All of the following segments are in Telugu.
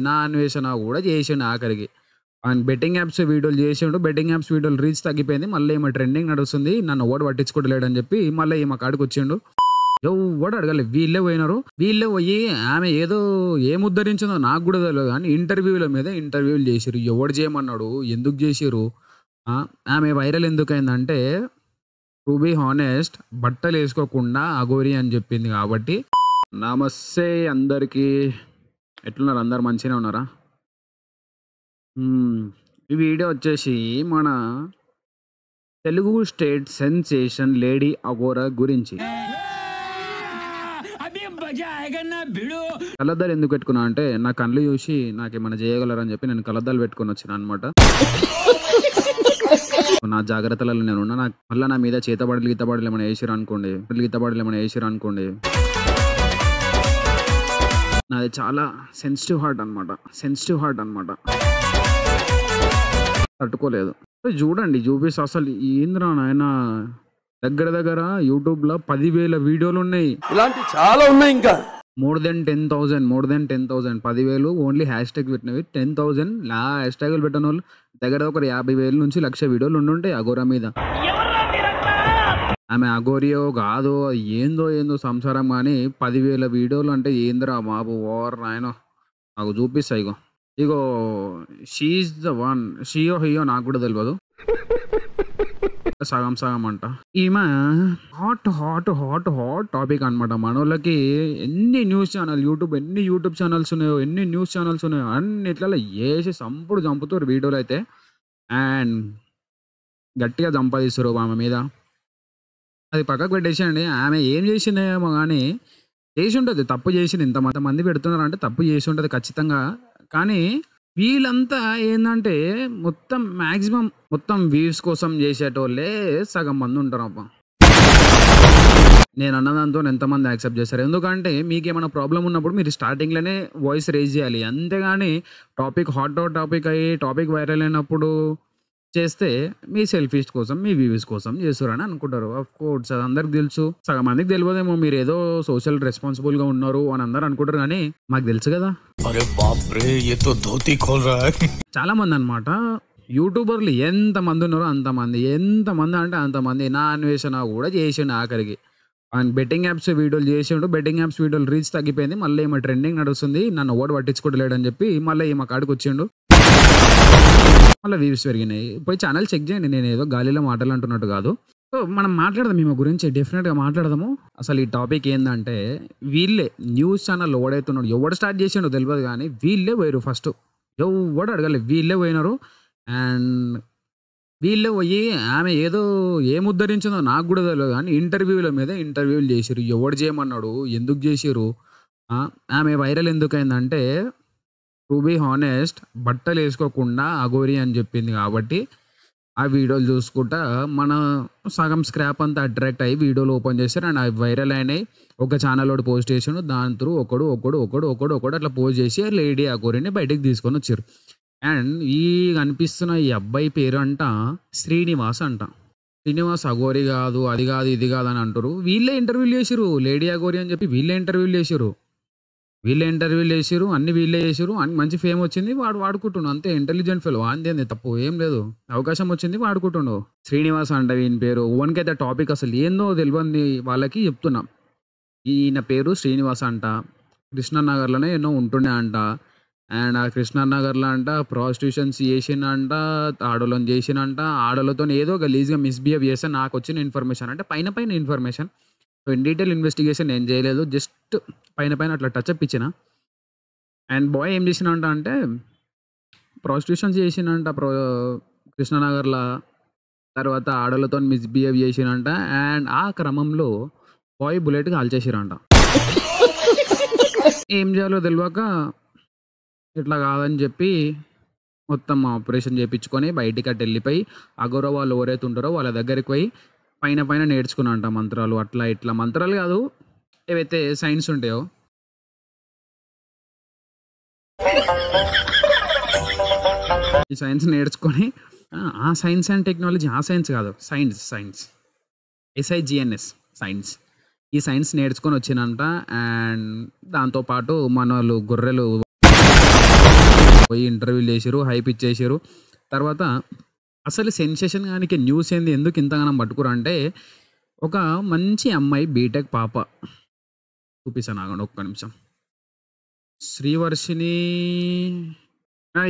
నా అన్వేషణ కూడా చేసిండు ఆఖరికి. ఆయన బెట్టింగ్ యాప్స్ వీడియోలు చేసిండు. బెట్టింగ్ యాప్స్ వీడియోలు రీచ్ తగ్గిపోయింది. మళ్ళీ ఈమె ట్రెండింగ్ నడుస్తుంది. నన్ను ఎవడు పట్టించుకోవట్లేడని చెప్పి మళ్ళీ ఈమె కాడికి వచ్చిండు. ఎవడు అడగాలి, వీళ్ళే పోయినారు. వీళ్ళే పోయి ఆమె ఏదో ఏం ఉద్ధరించిందో నాకు కూడా తెలియదు కానీ ఇంటర్వ్యూల మీద ఇంటర్వ్యూలు చేసిరు. ఎవడు చేయమన్నాడు, ఎందుకు చేసిరు, ఆమె వైరల్ ఎందుకైందంటే టు బీ హానెస్ట్ బట్టలు వేసుకోకుండా అఘోరి అని చెప్పింది కాబట్టి. నమస్తే అందరికీ, ఎట్లున్నారు? అందరు మంచిగానే ఉన్నారా? ఈ వీడియో వచ్చేసి మన Telugu state sensation lady Aghora గురించి. కళ్ళద్దాలు ఎందుకు పెట్టుకున్నా అంటే నా కళ్ళు చూసి నాకేమైనా చేయగలరని చెప్పి నేను కళ్ళద్దాలు పెట్టుకొని వచ్చిన అనమాట. నా జాగ్రత్తలలో నేను ఉన్నా. నాకు మళ్ళీ నా మీద చేతబడులు గీతబడులు ఏమైనా వేసిరు అనుకోండి. నాది చాలా సెన్సిటివ్ హార్ట్ అనమాట. తట్టుకోలేదు. చూడండి, చూపిస్తా. అసలు ఏంద్రా నాయన, దగ్గర యూట్యూబ్లో 10,000 వీడియోలు ఉన్నాయి. ఇలాంటి చాలా ఉన్నాయి. ఇంకా more than 10,000 10,000 only hashtag పెట్టినవి 10,000. హ్యాష్ ట్యాగులు పెట్టిన వాళ్ళు దగ్గర ఒక 50,000 నుంచి 1,00,000 వీడియోలు ఉండుంటాయి అఘోరా మీద. ఆమె అఘోరియో కాదో ఏందో సంసారం కానీ 10,000 వీడియోలు అంటే ఏందిరా బాబు, ఓవర్ నాయనో. నాకు చూపిస్తా. ఇగో షీఈస్ ద వన్. షీయో హీయో నాకు కూడా తెలియదు. సగం అంట. ఈమె హాట్ టాపిక్ అనమాట. మనోళ్ళకి ఎన్ని న్యూస్ ఛానల్స్ ఉన్నాయో, ఎన్ని న్యూస్ ఛానల్స్ ఉన్నాయో అన్నిట్లలో వేసి చంపుతారు వీడియోలు అయితే. అండ్ గట్టిగా సంపాదిస్తారు ఆమె మీద. అది పక్కకు పెట్టేసేయండి. ఆమె ఏం చేసిందేమో కానీ చేసి ఉంటుంది, తప్పు చేసింది. ఇంతమంది పెడుతున్నారు అంటే తప్పు చేసి ఉంటుంది ఖచ్చితంగా. కానీ వీళ్ళంతా ఏంటంటే మొత్తం వ్యూస్ కోసం చేసేటోళ్ళే సగం మంది ఉంటారు. అబ్బా, నేను అన్నదాంతో ఎంతమంది యాక్సెప్ట్ చేస్తారు? ఎందుకంటే మీకు ఏమైనా ప్రాబ్లం ఉన్నప్పుడు మీరు స్టార్టింగ్లోనే వాయిస్ రేజ్ చేయాలి. అంతేగాని హాట్ టాపిక్ అయ్యి టాపిక్ వైరల్ అయినప్పుడు చేస్తే మీ సెల్ఫీస్ కోసం, మీ వ్యూస్ కోసం చేస్తారని అనుకుంటారు. ఆఫ్ కోర్స్ అది అందరికి తెలుసు. సగం మందికి తెలియదేమో మీరు ఏదో సోషల్ రెస్పాన్సిబుల్ గా ఉన్నారు అని అందరు అనుకుంటారు, కానీ మాకు తెలుసు కదా. చాలా మంది అనమాట యూట్యూబర్లు ఎంతమంది ఉన్నారో ఎంతమంది అంటే అంతమంది నా అన్వేషణ కూడా చేసిండు ఆఖరికి. ఆయన బెట్టింగ్ యాప్స్ వీడియోలు చేసిండు. బెట్టింగ్ యాప్స్ వీడియోలు రీచ్ తగ్గిపోయింది. మళ్ళీ ఈమె ట్రెండింగ్ నడుస్తుంది. నన్ను ఎవడు పట్టించుకోవట్లేడని చెప్పి మళ్ళీ ఈమె కాడికి వచ్చిండు. మళ్ళీ వ్యూస్ పెరిగినాయి. పోయి ఛానల్ చెక్ చేయండి. నేను ఏదో గాలిలో మాటలు అంటున్నట్టు కాదు. సో మనం మాట్లాడదాం ఈమె గురించి, డెఫినెట్గా మాట్లాడదాము. అసలు ఈ టాపిక్ ఏంటంటే వీళ్ళే న్యూస్ ఛానల్ ఎవడైతున్నాడు, ఎవడు స్టార్ట్ చేసిండో తెలియదు కానీ వీళ్ళే పోయారు. ఫస్ట్ ఎవడు అడగాలి, వీళ్ళే పోయినారు. అండ్ వీళ్ళే పోయి ఆమె ఏదో ఏం ఉద్ధరించిందో నాకు కూడా తెలియదు కానీ ఇంటర్వ్యూల మీద ఇంటర్వ్యూలు చేసిరు. ఎవడు చేయమన్నాడు, ఎందుకు చేసిరు, ఆమె వైరల్ ఎందుకైందంటే టు బీ హానెస్ట్ బట్టలు వేసుకోకుండా అఘోరి అని చెప్పింది కాబట్టి. ఆ వీడియోలు చూసుకుంటా మన సగం స్క్రాప్ అంతా అట్రాక్ట్ అయ్యి వీడియోలు ఓపెన్ చేశారు. అండ్ అవి వైరల్ అయినాయి. ఒక ఛానల్ ఒకటి పోస్ట్ చేసాడు. దాని త్రూ ఒకడు అట్లా పోస్ట్ చేసి లేడీ అఘోరిని బయటికి తీసుకొని వచ్చారు. అండ్ ఈ కనిపిస్తున్న ఈ అబ్బాయి పేరు అంట శ్రీనివాస్ అంట. శ్రీనివాస్ అఘోరి కాదు, అది కాదు, ఇది కాదు అని అంటారు. వీళ్ళే ఇంటర్వ్యూలు చేసిరు. లేడీ అఘోరి అని చెప్పి వీళ్ళే ఇంటర్వ్యూలు చేసిరు. అన్ని వీళ్ళే చేసిరు. అన్ని మంచి ఫేమ్ వచ్చింది, వాడుకుంటుండు. అంతే, ఇంటెలిజెంట్ ఫెలో. అంతే, తప్పు ఏం లేదు. అవకాశం వచ్చింది, వాడుకుంటుండు. శ్రీనివాస్ అంట వీని పేరు. ఓన్కైతే టాపిక్ అసలు ఏందో తెలియని వాళ్ళకి చెప్తున్నాం. ఈయన పేరు శ్రీనివాస్ అంట. కృష్ణానగర్లోనే ఎన్నో ఉంటుండే అంట. అండ్ ఆ కృష్ణానగర్లో అంట ప్రాస్టిట్యూషన్స్ చేసిందంట, ఆడోళ్ళని చేసినంట. ఆడోళ్ళతో ఏదో గలీజ్గా మిస్బిహేవ్ చేస్తే నాకు వచ్చిన ఇన్ఫర్మేషన్ అంటే పైన information. So in detail investigation నేను చేయలేదు, జస్ట్ పైన అట్లా టచ్అప్ ఇచ్చిన. అండ్ బాయ్ ఏం చేసినంట అంటే ప్రాస్టిట్యూషన్స్ చేసినంట కృష్ణానగర్లో. తర్వాత ఆడోళ్ళతో మిస్బిహేవ్ చేసినంట. అండ్ ఆ క్రమంలో బాయ్ బుల్లెట్ కాల్చేసిరంట. ఏం చేయాలో తెలియక ఇట్లా కాదని చెప్పి మొత్తం ఆపరేషన్ చేయించుకొని బయటికి అటు వెళ్ళిపోయి అఘోరా వాళ్ళు ఎవరైతే ఉంటారో వాళ్ళ దగ్గరికి పోయి పైన నేర్చుకున్నంట మంత్రాలు. అట్లా ఇట్లా మంత్రాలు కాదు, ఏవైతే సైన్స్ ఉంటాయో ఈ సైన్స్ నేర్చుకొని, ఆ సైన్స్ అండ్ టెక్నాలజీ, ఆ సైన్స్ కాదు, సైన్స్ SIGNS సైన్స్. ఈ సైన్స్ నేర్చుకొని వచ్చినంట. అండ్ దాంతోపాటు మన వాళ్ళు గొర్రెలు పోయి ఇంటర్వ్యూలు చేసిర్రు, హైప్ ఇచ్చేసిర్రు. తర్వాత అసలు సెన్సేషన్ గానికి న్యూస్ ఏంది ఎందుకు ఇంతగానం పట్టుకురంటే, ఒక మంచి అమ్మాయి బీటెక్ పాప చూపిస్తాను ఆగండి ఒక్క నిమిషం. శ్రీవర్షిని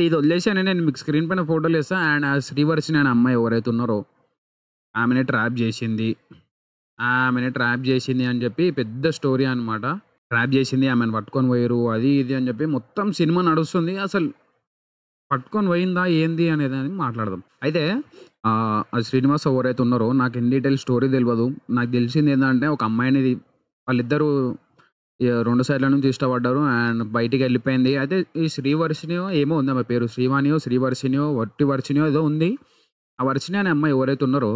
ఇది వదిలేసాను, నేను మీకు స్క్రీన్ పైన ఫోటోలు వేస్తా. అండ్ ఆ శ్రీవర్షిని అనే అమ్మాయి ఎవరైతే ఉన్నారో ఆమెనే ట్రాప్ చేసింది, అని చెప్పి పెద్ద స్టోరీ అనమాట. ట్రాప్ చేసింది, ఆమెను పట్టుకొని పోయారు, అది ఇది అని చెప్పి మొత్తం సినిమా నడుస్తుంది. అసలు పట్టుకొని పోయిందా ఏంది అనేది అని మాట్లాడదాం. అయితే ఆ శ్రీనివాస్ ఎవరైతే ఉన్నారో నాకు ఇన్ డీటెయిల్ స్టోరీ తెలియదు. నాకు తెలిసింది ఏంటంటే ఒక అమ్మాయిని వాళ్ళిద్దరూ 2 సైడ్ల నుంచి ఇష్టపడ్డారు అండ్ బయటికి వెళ్ళిపోయింది. అయితే ఈ శ్రీవర్షినియో ఏమో ఉంది ఆమె పేరు, శ్రీవర్షినియో వట్టి వర్షినియో ఏదో ఉంది. ఆ వర్షిని అనే అమ్మాయి ఎవరైతే ఉన్నారో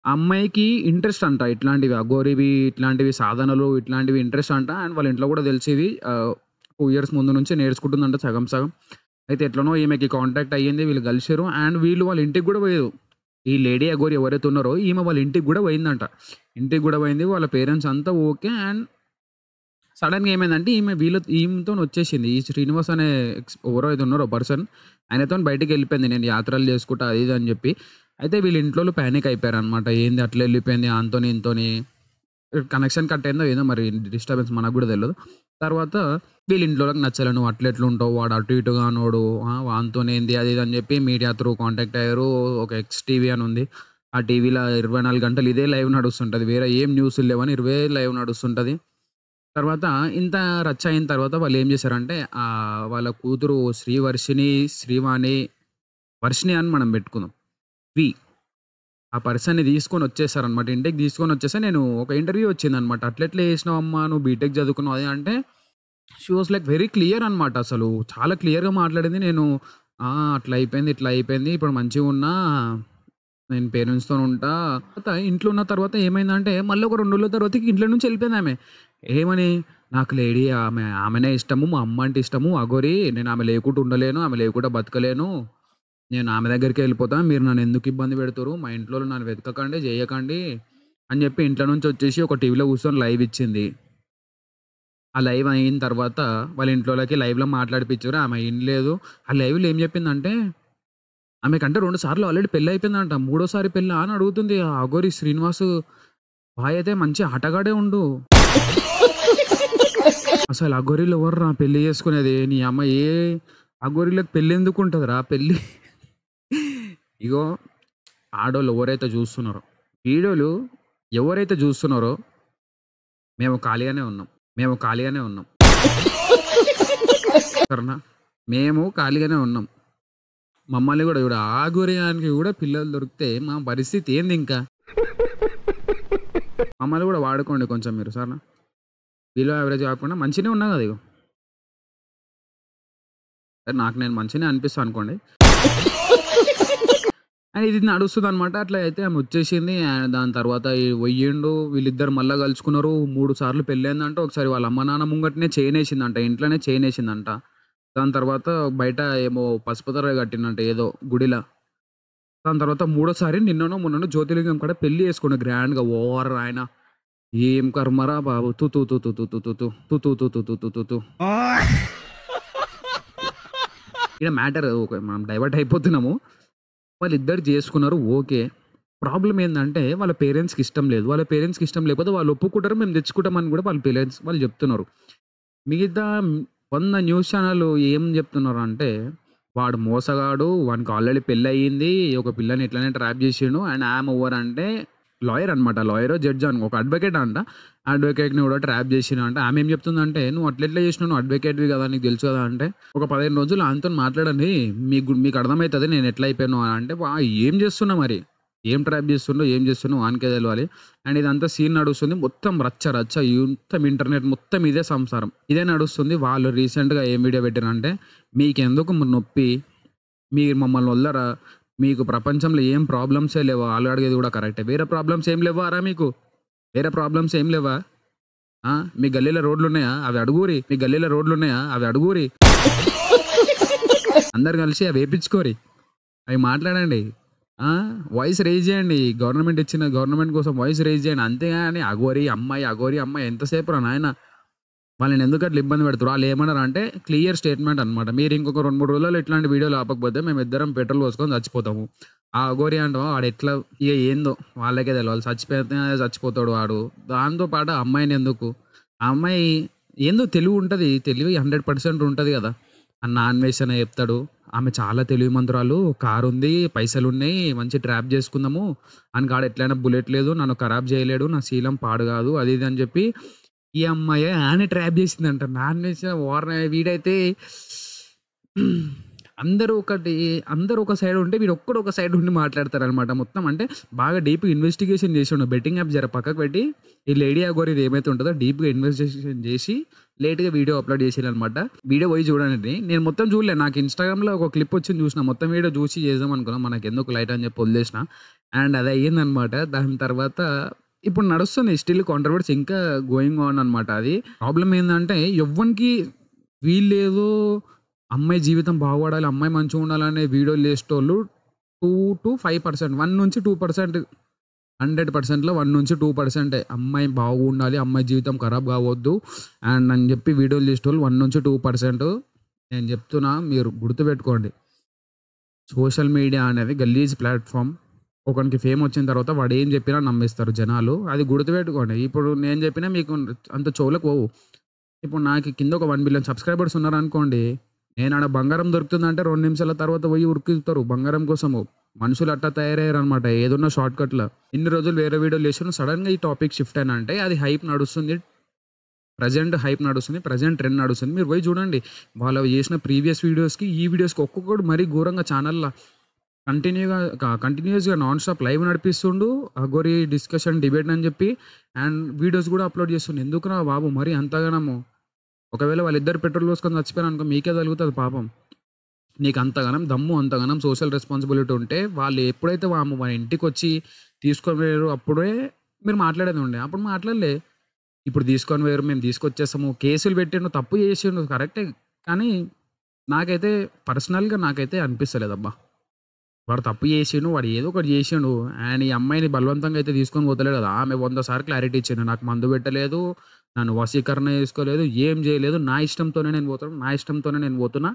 ఆ అమ్మాయికి ఇంట్రెస్ట్ అంట ఇట్లాంటివి, అఘోరివి ఇట్లాంటివి సాధనలు ఇట్లాంటివి ఇంట్రెస్ట్ అంట. అండ్ వాళ్ళ ఇంట్లో కూడా తెలిసేవి 2 ఇయర్స్ ముందు నుంచి నేర్చుకుంటుందంట సగం సగం. అయితే ఎట్లనో ఈమెకి కాంటాక్ట్ అయ్యింది, వీళ్ళు కలిసారు అండ్ వీళ్ళు వాళ్ళ ఇంటికి కూడా పోయారు. ఈ లేడీ అఘోరి ఎవరైతే ఉన్నారో ఈమె వాళ్ళ ఇంటికి కూడా పోయిందంట. ఇంటికి కూడా పోయింది, వాళ్ళ పేరెంట్స్ అంతా ఓకే. అండ్ సడన్గా ఏమైందంటే ఈమెతో వచ్చేసింది. ఈ శ్రీనివాస్ అనే ఎవరో అయితే ఉన్నారో పర్సన్, ఆయనతో బయటికి వెళ్ళిపోయింది, నేను యాత్రలు చేసుకుంటా అది ఇది అని చెప్పి. అయితే వీళ్ళ ఇంట్లో ప్యానిక్ అయిపోయారు అనమాట. ఏంది అట్లా వెళ్ళిపోయింది, అంతోని ఇంతోని కనెక్షన్ కట్ అయిందో ఏదో మరి డిస్టర్బెన్స్ మనకు కూడా తెలియదు. తర్వాత వీళ్ళ ఇంట్లోకి నచ్చలే, నువ్వు అట్లెట్లు ఉంటావు, వాడు అటు ఇటుగా అనోడు, వానితోనేంది అది ఇది అని చెప్పి మీడియా త్రూ కాంటాక్ట్ అయ్యారు. ఒక ఎక్స్ టీవీ అని ఉంది, ఆ టీవీలో 24 గంటలు ఇదే లైవ్ నడుస్తుంటుంది, వేరే ఏం న్యూస్ లేవని 20 లైవ్ నడుస్తుంటుంది. తర్వాత ఇంత రచ్చ అయిన తర్వాత వాళ్ళు ఏం చేశారంటే వాళ్ళ కూతురు శ్రీవాణి వర్షిని అని మనం పెట్టుకుందాం, ఆ పర్సన్ని తీసుకొని వచ్చేసారనమాట. ఇంటికి తీసుకొని వచ్చేసా. నేను ఒక ఇంటర్వ్యూ వచ్చిందనమాట, అట్లెట్లా చేసినావు అమ్మా, నువ్వు బీటెక్ చదువుకున్నావు అది అంటే she was like very clear అనమాట. అసలు చాలా క్లియర్గా మాట్లాడింది. నేను అట్లా అయిపోయింది, ఇట్లా అయిపోయింది, ఇప్పుడు మంచిగా ఉన్నా, నేను పేరెంట్స్తో ఉంటా. ఇంట్లో ఉన్న తర్వాత ఏమైందంటే మళ్ళీ ఒక 2 రోజుల తర్వాత ఇంట్లో నుంచి వెళ్ళిపోయింది ఆమె. ఏమని, నాకు లేడీ ఆమెనే ఇష్టము, మా అమ్మ అంటే ఇష్టము, అఘోరి, నేను ఆమె లేకుండా ఉండలేను, ఆమె లేకుండా బతకలేను, నేను ఆమె దగ్గరికి వెళ్ళిపోతాను, మీరు నన్ను ఎందుకు ఇబ్బంది పెడతారు, మా ఇంట్లో నన్ను వెతకకండి చేయకండి అని చెప్పి ఇంట్లో నుంచి వచ్చేసి ఒక టీవీలో కూర్చొని లైవ్ ఇచ్చింది. ఆ లైవ్ అయిన తర్వాత వాళ్ళ ఇంట్లోకి లైవ్లో మాట్లాడిపించారు, ఆమె వినలేదు. ఆ లైవ్లో ఏం చెప్పిందంటే ఆమెకంటే 2 సార్లు ఆల్రెడీ పెళ్ళి అయిపోయిందంట, 3వసారి పెళ్ళి అని అడుగుతుంది. ఆ అఘోరి శ్రీనివాస్ బాయ్ అయితే మంచి ఆటగాడే ఉండు. అసలు అఘోరీలు ఎవర్రా పెళ్లి చేసుకునేది, నీ అమ్మ ఏ అఘోరీలకు పెళ్ళి ఎందుకు ఉంటుందిరా పెళ్ళి. ఇగో ఆడోళ్ళు ఎవరైతే చూస్తున్నారో, వీడియోలు ఎవరైతే చూస్తున్నారో మేము ఖాళీగానే ఉన్నాం సరేనా, మేము ఖాళీగానే ఉన్నాం. మమ్మల్ని కూడా చూడ ఆగురియానికి కూడా పిల్లలు దొరికితే మా పరిస్థితి ఏంది, ఇంకా మమ్మల్ని కూడా వాడుకోండి కొంచెం మీరు సరేనా. బిలో యావరేజ్ కాకుండా మంచిగానే ఉన్నా కదా, ఇగో నాకు నేను మంచిగానే అనిపిస్తాను అనుకోండి. అండ్ ఇది నడుస్తుంది అనమాట. అట్లా అయితే ఆమె వచ్చేసింది. అండ్ దాని తర్వాత పోయిండు, వీళ్ళిద్దరు మళ్ళీ కలుసుకున్నారు. 3 సార్లు పెళ్ళైందంట. ఒకసారి వాళ్ళ అమ్మ నాన్న ముంగటనే చేయనేసిందంట, ఇంట్లోనే చేయనేసిందంట. దాని తర్వాత బయట ఏమో పసుపుతర కట్టిందంట ఏదో గుడిలా. దాని తర్వాత 3వసారి నిన్ననో మొన్ననో జ్యోతిలింగం కూడా పెళ్లి చేసుకున్న గ్రాండ్గా. ఓవర్ ఆయన ఏం కర్మరా బాబు, తూ తూ తూ తూ తూ తూ తూ తూ తూ తూ తూ తూ తూ తూ తూ. ఇక్కడ మ్యాటర్ మనం డైవర్ట్ అయిపోతున్నాము. వాళ్ళిద్దరు చేసుకున్నారు ఓకే. ప్రాబ్లం ఏంటంటే వాళ్ళ పేరెంట్స్కి ఇష్టం లేదు. వాళ్ళ పేరెంట్స్కి ఇష్టం లేకపోతే వాళ్ళు ఒప్పుకుంటారు, మేము తెచ్చుకుంటామని కూడా వాళ్ళ పేరెంట్స్ వాళ్ళు చెప్తున్నారు. మిగతా 100 న్యూస్ ఛానల్ ఏం చెప్తున్నారు అంటే వాడు మోసగాడు, వానికి ఆల్రెడీ పెళ్ళి అయ్యింది, ఒక పిల్లని ఇట్లానే ట్రాప్ చేసిండు. అండ్ ఆమె ఓవర్ అంటే లాయర్ అనమాట, లాయరో జడ్జ్ అని ఒక అడ్వకేట్ అంట. అడ్వకేట్ని కూడా ట్రాప్ చేసిన అంటే ఆమె ఏం చెప్తుందంటే, నువ్వు అట్లెట్లా చేసినావు, నువ్వు అడ్వకేట్వి కదా, నీకు తెలుసు కదా అంటే, ఒక 15 రోజులు ఆయనతో మాట్లాడండి, మీకు అర్థమవుతుంది నేను ఎట్లా అయిపోయాను అని అంటే, ఏం చేస్తున్నా మరి, ఏం ట్రాప్ చేస్తుండో ఏం చేస్తున్నావు వానికే తెలియాలి. అండ్ ఇదంతా సీన్ నడుస్తుంది మొత్తం రచ్చ మొత్తం ఇంటర్నెట్ మొత్తం ఇదే సంసారం, ఇదే నడుస్తుంది. వాళ్ళు రీసెంట్గా ఏం వీడియో పెట్టారంటే, మీకెందుకు నొప్పి, మీరు మమ్మల్ని వల్లరా, మీకు ప్రపంచంలో ఏం ప్రాబ్లమ్సే లేవా, వాళ్ళు అడిగేది కూడా కరెక్టే, వేరే ప్రాబ్లమ్స్ ఏం లేవా రా, మీకు వేరే ప్రాబ్లమ్స్ ఏం లేవా, మీ గల్లీలో రోడ్లు ఉన్నాయా అవి అడుగురి, అందరు కలిసి అవి వేయించుకోరి, అవి మాట్లాడండి, వాయిస్ రేజ్ చేయండి, గవర్నమెంట్ కోసం వాయిస్ రేజ్ చేయండి. అంతేగాని అఘోరి అమ్మాయి ఎంతసేపు రా నాయన, వాళ్ళని ఎందుకు అట్లా ఇబ్బంది పెడతారు? వాళ్ళు ఏమన్నారు అంటే క్లియర్ స్టేట్మెంట్ అనమాట. మీరు ఇంకొక 2, 3 రోజుల్లో ఇట్లాంటి వీడియోలు ఆపకపోతే మేమిద్దరం పెట్రోల్ పోసుకొని చచ్చిపోతాము. ఆ అఘోరి అంటావా వాడు ఎట్లా ఇక ఏందో వాళ్ళకే తెలవాలి. చచ్చిపోతే చచ్చిపోతాడు వాడు. దాంతో పాటు ఆ అమ్మాయిని ఎందుకు? ఆ అమ్మాయి ఏందో తెలివి ఉంటది. తెలివి 100% ఉంటది కదా! అన్న అన్వేషణ చెప్తాడు. ఆమె చాలా తెలివిమంతురాలు. కారుంది, పైసలున్నాయి, మంచి ట్రాప్ చేసుకుందాము. ఆనికాడ ఎట్లైనా బుల్లెట్ లేదు. నన్ను ఖరాబ్ చేయలేడు. నా శీలం పాడు కాదు. అది ఇది అని చెప్పి ఈ అమ్మాయి ఆనే ట్రాప్ చేసిందంట. నాన్వేషణ వార్న వీడైతే అందరూ ఒక సైడ్ ఉంటే వీడు ఒక్కడు ఒక సైడ్ ఉండి మాట్లాడతారనమాట మొత్తం. అంటే బాగా డీప్‌గా ఇన్వెస్టిగేషన్ చేసిండు. బెట్టింగ్ యాప్ జర పక్కకు పెట్టి ఈ లేడీ అఘోరీది ఏమైతే ఉంటదో డీప్‌గా ఇన్వెస్టిగేషన్ చేసి లేట్‌గా వీడియో అప్‌లోడ్ చేసిరనమాట. వీడియో పోయి చూడండి. నేను మొత్తం చూడలే. నాకు ఇన్‌స్టాగ్రామ్‌లో ఒక క్లిప్ వచ్చింది చూసిన. మొత్తం వీడియో చూసి చేద్దాం అనుకున్నా. మనకెందుకు లైట్ అని చెప్పి వదిలేసిన. అండ్ అది అయ్యిందనమాట. దాని తర్వాత ఇప్పుడు నడుస్తుంది స్టిల్ కాంట్రోవర్సీ ఇంకా గోయింగ్ ఆన్ అనమాట అది. ప్రాబ్లమ్ ఏందంటే ఎవ్వనికి వీళ్ళేదో అమ్మాయి జీవితం బాగుపడాలి, అమ్మాయి మంచిగా ఉండాలనే వీడియోలు చేసేటోళ్ళు 2-5%, 1-2%, 100%లో 1-2% అమ్మాయి బాగుండాలి, అమ్మాయి జీవితం ఖరాబ్ కావద్దు అండ్ అని చెప్పి వీడియోలు చేసేటోళ్ళు 1-2%. నేను చెప్తున్నా మీరు గుర్తుపెట్టుకోండి. సోషల్ మీడియా అనేది గలీజ్ ప్లాట్‌ఫామ్. ఒకనికి ఫేమ్ వచ్చిన తర్వాత వాడు ఏం చెప్పినా నమ్మేస్తారు జనాలు. అది గుర్తుపెట్టుకోండి. ఇప్పుడు నేను చెప్పినా మీకు అంత చెవులకు పోవు. ఇప్పుడు నాకు కింద ఒక 1 బిలియన్ సబ్స్క్రైబర్స్ ఉన్నారనుకోండి. నేను ఆడ బంగారం దొరుకుతుందంటే 2 నిమిషాల తర్వాత పోయి ఉరుకుతారు బంగారం కోసము. మనుషులు అట్టా తయారయ్యారనమాట. ఏదున్నా షార్ట్‌కట్‌ల. ఇన్ని రోజులు వేరే వీడియోలు చేసాను. సడెన్‌గా ఈ టాపిక్ షిఫ్ట్ అయినా అంటే అది హైప్ నడుస్తుంది. ప్రెజెంట్ హైప్ నడుస్తుంది. ప్రెజెంట్ ట్రెండ్ నడుస్తుంది. మీరు పోయి చూడండి. వాళ్ళు చేసిన ప్రీవియస్ వీడియోస్‌కి, ఈ వీడియోస్‌కి ఒక్కొక్కడు మరీ ఘోరంగా ఛానల్‌ల కంటిన్యూయస్‌గా నాన్ స్టాప్ లైవ్ నడిపిస్తుండు. అఘోరి డిస్కషన్, డిబేట్ అని చెప్పి అండ్ వీడియోస్ కూడా అప్‌లోడ్ చేస్తుండు. ఎందుకురా బాబు మరీ అంతగనము? ఒకవేళ వాళ్ళిద్దరు పెట్రోల్ పోసుకొని చచ్చిపోయారనుకో మీకే తగులుతది పాపం. నీకు అంతగనం దమ్ము, అంతగనం సోషల్ రెస్పాన్సిబిలిటీ ఉంటే వాళ్ళు ఎప్పుడైతే మన ఇంటికొచ్చి తీసుకొని పోయారో అప్పుడే మీరు మాట్లాడేది ఉండే. అప్పుడు మాట్లాడలే. ఇప్పుడు తీసుకొని పోయారు, మేము తీసుకొచ్చేసాము. కేసులు పెట్టిండు, తప్పు చేసిండు కరెక్టే. కానీ నాకైతే పర్సనల్‌గా నాకైతే అనిపిస్తలేదబ్బా! వాడు తప్పు చేసిండు. వాడు ఏదో ఒకటి చేసిండు. అండ్ ఈ అమ్మాయిని బలవంతంగా అయితే తీసుకొని పోతలేడు కదా! ఆమె 100 సార్లు క్లారిటీ ఇచ్చింది. నాకు మందు పెట్టలేదు. నన్ను వశీకరణ చేసుకోలేదు. ఏం చేయలేదు. నా ఇష్టంతోనే నేను పోతున్నా. నా ఇష్టంతోనే నేను పోతున్నా.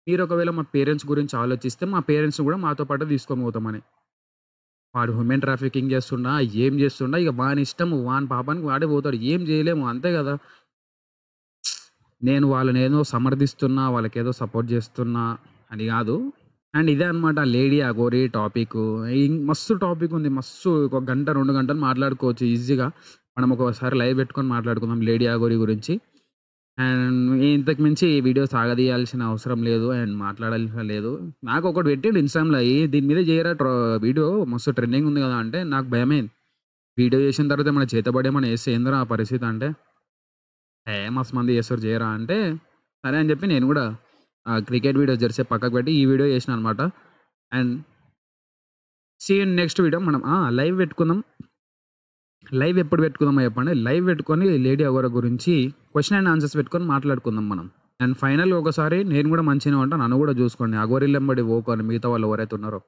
మీరు ఒకవేళ మా పేరెంట్స్ గురించి ఆలోచిస్తే మా పేరెంట్స్‌ని కూడా మాతో పాటు తీసుకొని పోతామని. వాడు హ్యూమన్ ట్రాఫికింగ్ చేస్తుండా, ఏం చేస్తుండా ఇక వాని ఇష్టము. వాని పాపానికి వాడే పోతాడు. ఏం చేయలేము అంతే కదా! నేను వాళ్ళనేదో సమర్థిస్తున్నా, వాళ్ళకేదో సపోర్ట్ చేస్తున్నా అని కాదు. అండ్ ఇదే అనమాట లేడీ అఘోరి టాపికు. మస్తు టాపిక్ ఉంది. మస్తు ఒక గంట, 2 గంటలు మాట్లాడుకోవచ్చు ఈజీగా. మనం ఒక్కోసారి లైవ్ పెట్టుకొని మాట్లాడుకుందాం లేడీ అఘోరి గురించి. అండ్ ఇంతకు మించి ఈ వీడియో సాగదీయాల్సిన అవసరం లేదు అండ్ మాట్లాడాల్సిన లేదు. నాకు ఒకటి పెట్టిండు ఇన్‌స్టాగ్రామ్‌లో దీని మీద చేయరా వీడియో మస్తు ట్రెండింగ్ ఉంది కదా! అంటే నాకు భయమైంది. వీడియో చేసిన తర్వాత ఏమన్నా చేతబడి ఏమన్నా చేస్తే ఏందిరా ఆ పరిస్థితి అంటే, మస్తు మంది చేస్తుర్రు చేయరా అంటే, సరే అని చెప్పి నేను కూడా క్రికెట్ వీడియో జరసేపు పక్కకు పెట్టి ఈ వీడియో చేసినా అనమాట. And see you in next video. మనం లైవ్ పెట్టుకుందాం. లైవ్ ఎప్పుడు పెట్టుకుందామో చెప్పండి. లైవ్ పెట్టుకొని లేడీ అఘోరి గురించి క్వెషన్ అండ్ ఆన్సర్స్ పెట్టుకొని మాట్లాడుకుందాం మనం. అండ్ ఫైనల్‌గా ఒకసారి నేను కూడా మంచిగానే ఉంటా. నన్ను కూడా చూసుకోండి. అఘోరీలెంబడి పోకండి మిగతా వాళ్ళు ఎవరైతే ఉన్నారో.